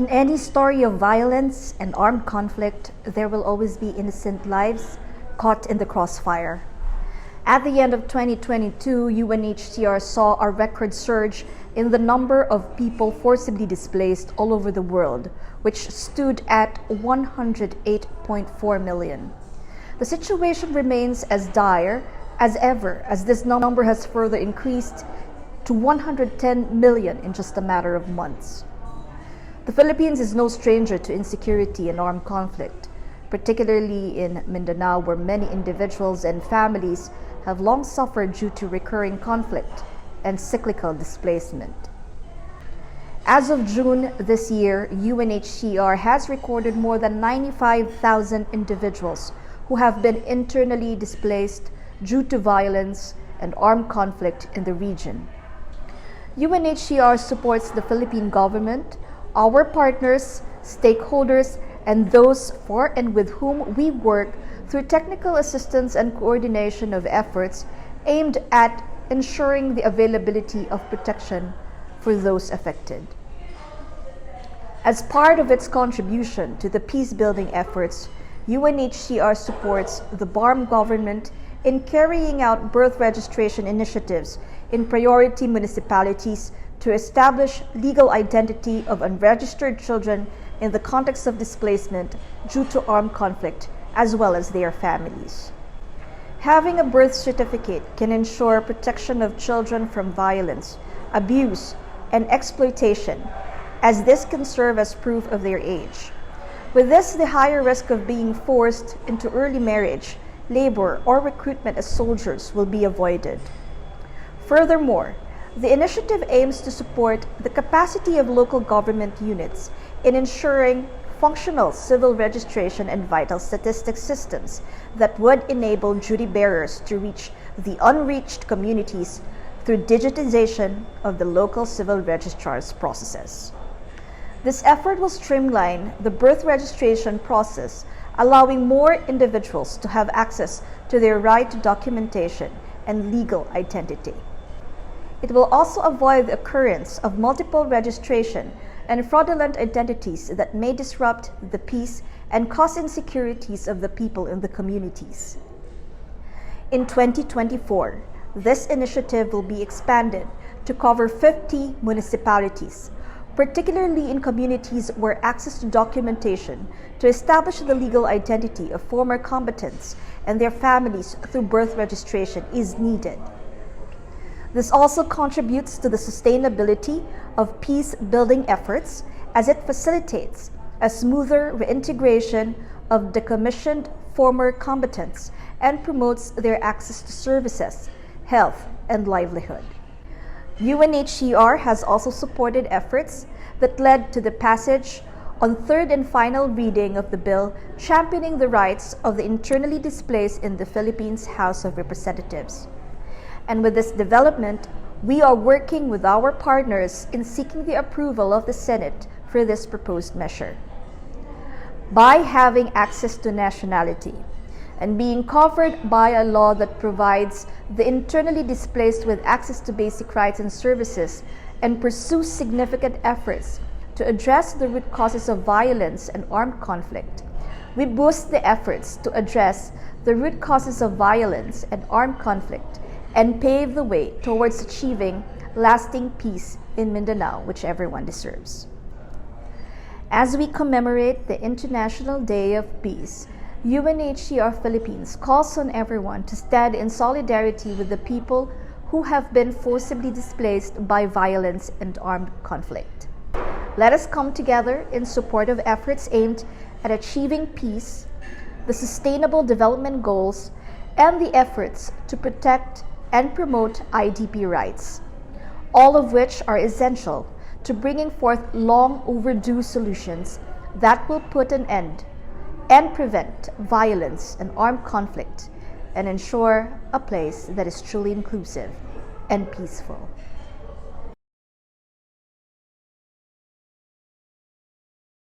In any story of violence and armed conflict, there will always be innocent lives caught in the crossfire. At the end of 2022, UNHCR saw a record surge in the number of people forcibly displaced all over the world, which stood at 108.4 million. The situation remains as dire as ever, as this number has further increased to 110 million in just a matter of months. The Philippines is no stranger to insecurity and armed conflict, particularly in Mindanao, where many individuals and families have long suffered due to recurring conflict and cyclical displacement. As of June this year, UNHCR has recorded more than 95,000 individuals who have been internally displaced due to violence and armed conflict in the region. UNHCR supports the Philippine government, our partners, stakeholders, and those for and with whom we work through technical assistance and coordination of efforts aimed at ensuring the availability of protection for those affected. As part of its contribution to the peace-building efforts, UNHCR supports the BARM government in carrying out birth registration initiatives in priority municipalities to establish legal identity of unregistered children in the context of displacement due to armed conflict, as well as their families. Having a birth certificate can ensure protection of children from violence, abuse, and exploitation, as this can serve as proof of their age. With this, the higher risk of being forced into early marriage, labor, or recruitment as soldiers will be avoided. Furthermore, the initiative aims to support the capacity of local government units in ensuring functional civil registration and vital statistics systems that would enable duty bearers to reach the unreached communities through digitization of the local civil registrar's processes. This effort will streamline the birth registration process, allowing more individuals to have access to their right to documentation and legal identity. It will also avoid the occurrence of multiple registration and fraudulent identities that may disrupt the peace and cause insecurities of the people in the communities. In 2024, this initiative will be expanded to cover 50 municipalities, particularly in communities where access to documentation to establish the legal identity of former combatants and their families through birth registration is needed. This also contributes to the sustainability of peace-building efforts as it facilitates a smoother reintegration of decommissioned former combatants and promotes their access to services, health, and livelihood. UNHCR has also supported efforts that led to the passage on third and final reading of the bill championing the rights of the internally displaced in the Philippines House of Representatives. And with this development, we are working with our partners in seeking the approval of the Senate for this proposed measure. By having access to nationality and being covered by a law that provides the internally displaced with access to basic rights and services and pursues significant efforts to address the root causes of violence and armed conflict, we boost the efforts to address the root causes of violence and armed conflict and pave the way towards achieving lasting peace in Mindanao, which everyone deserves. As we commemorate the International Day of Peace, UNHCR Philippines calls on everyone to stand in solidarity with the people who have been forcibly displaced by violence and armed conflict. Let us come together in support of efforts aimed at achieving peace, the sustainable development goals, and the efforts to protect and promote IDP rights, all of which are essential to bringing forth long overdue solutions that will put an end and prevent violence and armed conflict and ensure a place that is truly inclusive and peaceful.